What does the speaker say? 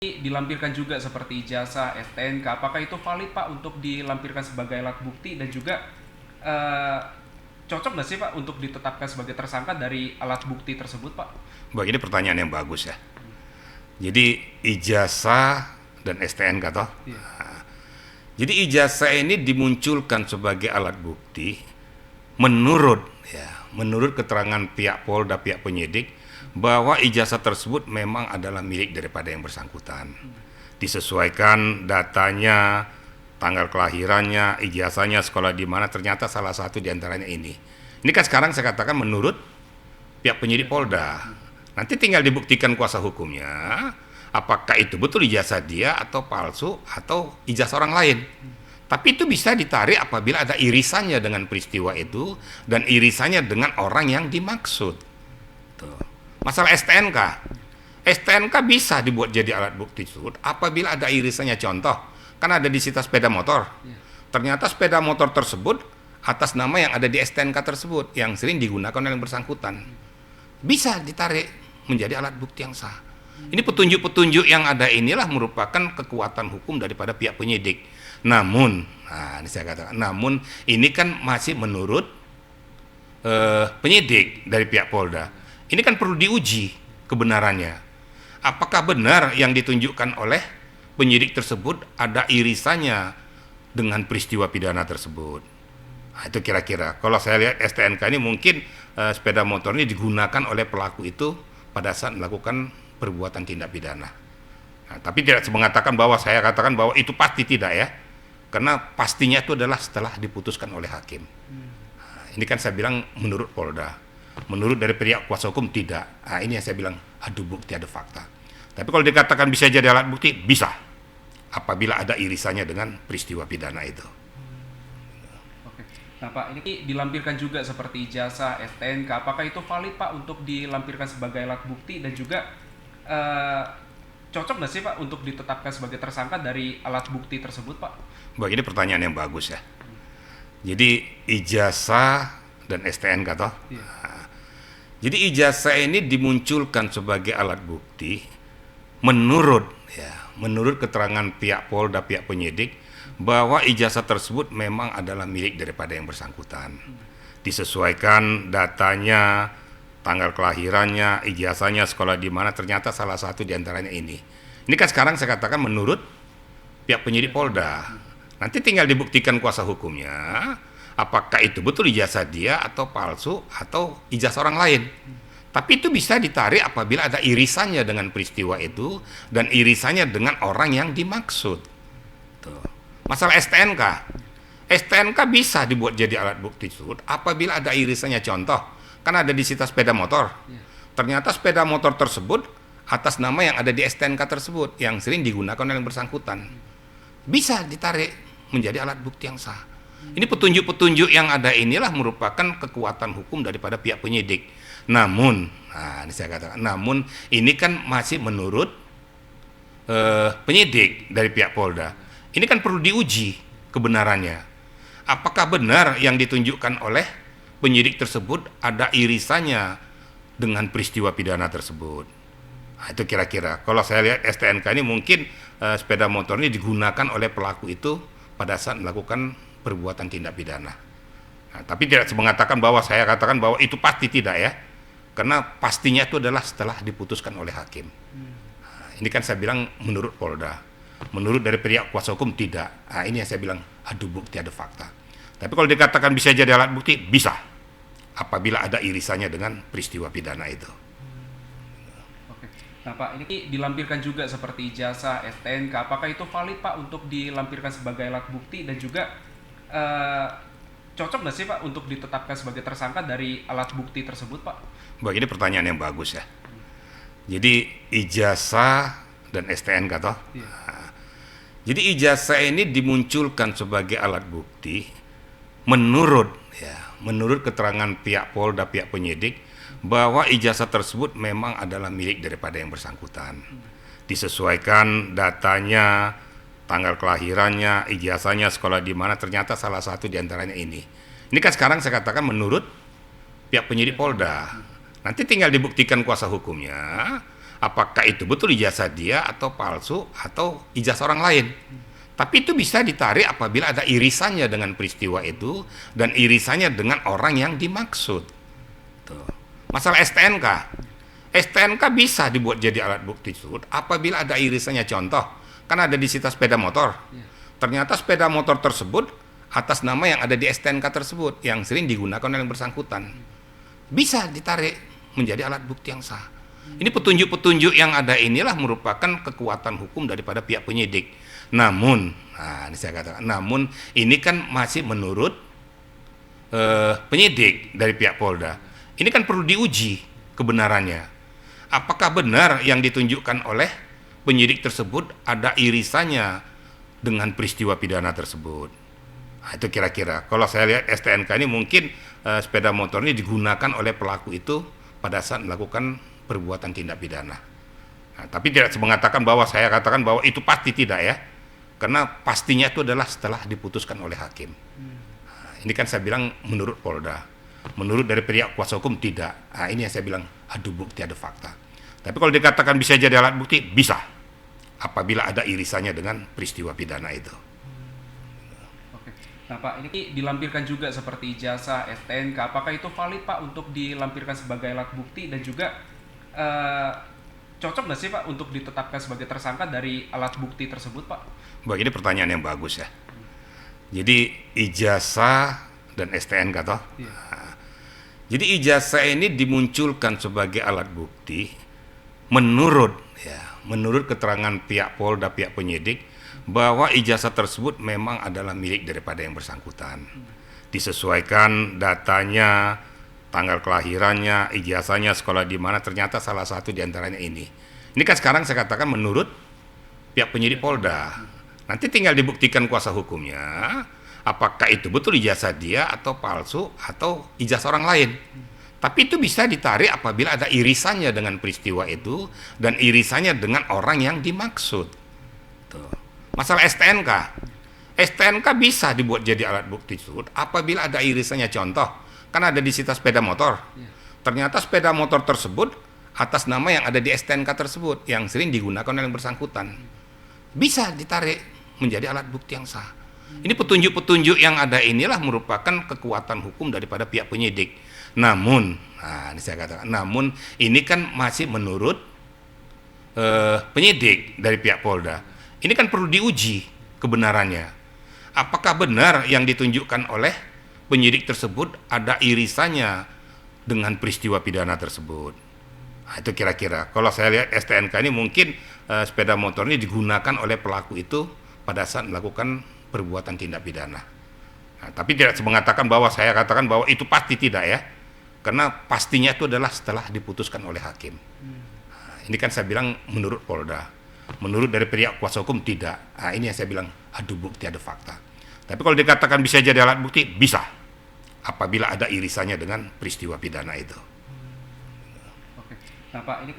Dilampirkan juga seperti ijazah, STNK, apakah itu valid Pak untuk dilampirkan sebagai alat bukti dan juga eh, cocok nggak sih Pak untuk ditetapkan sebagai tersangka dari alat bukti tersebut Pak? Ini pertanyaan yang bagus ya. Jadi ijazah dan STNK toh. Iya. Jadi ijazah ini dimunculkan sebagai alat bukti menurut keterangan pihak Polda, pihak penyidik bahwa ijazah tersebut memang adalah milik daripada yang bersangkutan. Disesuaikan datanya, tanggal kelahirannya, ijazahnya, sekolah di mana, ternyata salah satu diantaranya ini. Ini kan sekarang saya katakan menurut pihak penyidik Polda. Nanti tinggal dibuktikan kuasa hukumnya, apakah itu betul ijazah dia atau palsu atau ijazah orang lain. Tapi itu bisa ditarik apabila ada irisannya dengan peristiwa itu dan irisannya dengan orang yang dimaksud. Tuh. Masalah STNK. STNK bisa dibuat jadi alat bukti tersebut apabila ada irisannya. Contoh, kan ada disita sepeda motor. Ternyata sepeda motor tersebut atas nama yang ada di STNK tersebut yang sering digunakan oleh yang bersangkutan. Bisa ditarik menjadi alat bukti yang sah. Ini petunjuk-petunjuk yang ada inilah merupakan kekuatan hukum daripada pihak penyidik. Namun, ini saya katakan, namun ini kan masih menurut penyidik dari pihak Polda. Ini kan perlu diuji kebenarannya. Apakah benar yang ditunjukkan oleh penyidik tersebut ada irisannya dengan peristiwa pidana tersebut? Nah, itu kira-kira. Kalau saya lihat STNK ini mungkin sepeda motor ini digunakan oleh pelaku itu pada saat melakukan perbuatan tindak pidana. Nah, tapi tidak mengatakan bahwa saya katakan bahwa itu pasti tidak ya. Karena pastinya itu adalah setelah diputuskan oleh hakim. Nah, ini kan saya bilang menurut Polda. Menurut dari pihak kuasa hukum tidak. Nah, ini yang saya bilang adu bukti, ada fakta. Tapi kalau dikatakan bisa jadi alat bukti, bisa. Apabila ada irisannya dengan peristiwa pidana itu. Oke. Nah Pak, ini dilampirkan juga seperti ijazah, STNK, apakah itu valid Pak untuk dilampirkan sebagai alat bukti dan juga eh, cocok nggak sih Pak untuk ditetapkan sebagai tersangka dari alat bukti tersebut Pak? Ini pertanyaan yang bagus ya. Jadi ijazah dan STNK toh. Iya. Jadi ijazah ini dimunculkan sebagai alat bukti menurut keterangan pihak Polda, pihak penyidik bahwa ijazah tersebut memang adalah milik daripada yang bersangkutan. Disesuaikan datanya, tanggal kelahirannya, ijazahnya, sekolah di mana, ternyata salah satu diantaranya ini. Ini kan sekarang saya katakan menurut pihak penyidik Polda. Nanti tinggal dibuktikan kuasa hukumnya, apakah itu betul ijazah dia atau palsu atau ijazah orang lain. Tapi itu bisa ditarik apabila ada irisannya dengan peristiwa itu dan irisannya dengan orang yang dimaksud. Tuh. Masalah STNK. STNK bisa dibuat jadi alat bukti tersebut apabila ada irisannya. Contoh, kan ada disita sepeda motor. Ternyata sepeda motor tersebut atas nama yang ada di STNK tersebut yang sering digunakan oleh yang bersangkutan. Bisa ditarik menjadi alat bukti yang sah. Ini petunjuk-petunjuk yang ada inilah merupakan kekuatan hukum daripada pihak penyidik. Namun, ini saya katakan, namun ini kan masih menurut penyidik dari pihak Polda. Ini kan perlu diuji kebenarannya. Apakah benar yang ditunjukkan oleh penyidik tersebut ada irisannya dengan peristiwa pidana tersebut? Nah, itu kira-kira. Kalau saya lihat STNK ini mungkin sepeda motor ini digunakan oleh pelaku itu pada saat melakukan perbuatan tindak pidana. Nah, tapi tidak mengatakan bahwa saya katakan bahwa itu pasti tidak ya. Karena pastinya itu adalah setelah diputuskan oleh hakim. Nah, ini kan saya bilang menurut Polda. Menurut dari pihak kuasa hukum tidak. Nah, ini yang saya bilang adu bukti, ada fakta. Tapi kalau dikatakan bisa jadi alat bukti, bisa. Apabila ada irisannya dengan peristiwa pidana itu. Oke. Nah Pak, ini dilampirkan juga seperti ijazah, STNK, apakah itu valid Pak untuk dilampirkan sebagai alat bukti dan juga cocok nggak sih Pak untuk ditetapkan sebagai tersangka dari alat bukti tersebut Pak? Ini pertanyaan yang bagus ya. Jadi ijazah dan STNK toh. Iya. Jadi ijazah ini dimunculkan sebagai alat bukti menurut keterangan pihak Polda, pihak penyidik bahwa ijazah tersebut memang adalah milik daripada yang bersangkutan. Disesuaikan datanya, tanggal kelahirannya, ijazahnya, sekolah di mana, ternyata salah satu diantaranya ini. Ini kan sekarang saya katakan menurut pihak penyidik Polda. Nanti tinggal dibuktikan kuasa hukumnya, apakah itu betul ijazah dia atau palsu atau ijazah orang lain. Tapi itu bisa ditarik apabila ada irisannya dengan peristiwa itu dan irisannya dengan orang yang dimaksud. Tuh. Masalah STNK. STNK bisa dibuat jadi alat bukti tersebut apabila ada irisannya. Contoh, kan ada disita sepeda motor. Ternyata sepeda motor tersebut atas nama yang ada di STNK tersebut yang sering digunakan oleh yang bersangkutan. Bisa ditarik menjadi alat bukti yang sah. Ini petunjuk-petunjuk yang ada inilah merupakan kekuatan hukum daripada pihak penyidik. Namun, ini saya katakan, namun ini kan masih menurut penyidik dari pihak Polda. Ini kan perlu diuji kebenarannya. Apakah benar yang ditunjukkan oleh penyidik tersebut ada irisannya dengan peristiwa pidana tersebut? Nah, itu kira-kira. Kalau saya lihat STNK ini mungkin sepeda motor ini digunakan oleh pelaku itu pada saat melakukan perbuatan tindak pidana. Nah, tapi tidak mengatakan bahwa saya katakan bahwa itu pasti tidak ya. Karena pastinya itu adalah setelah diputuskan oleh hakim. Nah, ini kan saya bilang menurut Polda. Menurut dari pihak kuasa hukum tidak. Nah, ini yang saya bilang adu bukti, ada fakta. Tapi kalau dikatakan bisa jadi alat bukti, bisa. Apabila ada irisannya dengan peristiwa pidana itu. Oke. Nah Pak, ini dilampirkan juga seperti ijazah, STNK. Apakah itu valid Pak untuk dilampirkan sebagai alat bukti dan juga cocok nggak sih Pak untuk ditetapkan sebagai tersangka dari alat bukti tersebut Pak? Ini pertanyaan yang bagus ya. Jadi ijazah dan STNK toh. Iya. Nah, jadi ijazah ini dimunculkan sebagai alat bukti menurut keterangan pihak Polda, pihak penyidik bahwa ijazah tersebut memang adalah milik daripada yang bersangkutan. Disesuaikan datanya, tanggal kelahirannya, ijazahnya, sekolah di mana, ternyata salah satu diantaranya ini. Ini kan sekarang saya katakan menurut pihak penyidik Polda. Nanti tinggal dibuktikan kuasa hukumnya, apakah itu betul ijazah dia atau palsu atau ijazah orang lain. Tapi itu bisa ditarik apabila ada irisannya dengan peristiwa itu dan irisannya dengan orang yang dimaksud. Tuh. Masalah STNK. STNK bisa dibuat jadi alat bukti tersebut apabila ada irisannya. Contoh, kan ada disita sepeda motor. Ternyata sepeda motor tersebut atas nama yang ada di STNK tersebut yang sering digunakan oleh yang bersangkutan. Bisa ditarik menjadi alat bukti yang sah. Ini petunjuk-petunjuk yang ada inilah merupakan kekuatan hukum daripada pihak penyidik. Namun, ini saya katakan, namun ini kan masih menurut penyidik dari pihak Polda. Ini kan perlu diuji kebenarannya. Apakah benar yang ditunjukkan oleh penyidik tersebut ada irisannya dengan peristiwa pidana tersebut? Nah, itu kira-kira. Kalau saya lihat STNK ini mungkin sepeda motor ini digunakan oleh pelaku itu pada saat melakukan perbuatan tindak pidana. Nah, tapi tidak mengatakan bahwa saya katakan bahwa itu pasti tidak ya. Karena pastinya itu adalah setelah diputuskan oleh hakim. Nah, ini kan saya bilang menurut Polda. Menurut dari pihak kuasa hukum tidak. Nah, ini yang saya bilang adu bukti, ada fakta. Tapi kalau dikatakan bisa jadi alat bukti, bisa. Apabila ada irisannya dengan peristiwa pidana itu. Oke. Nah Pak, ini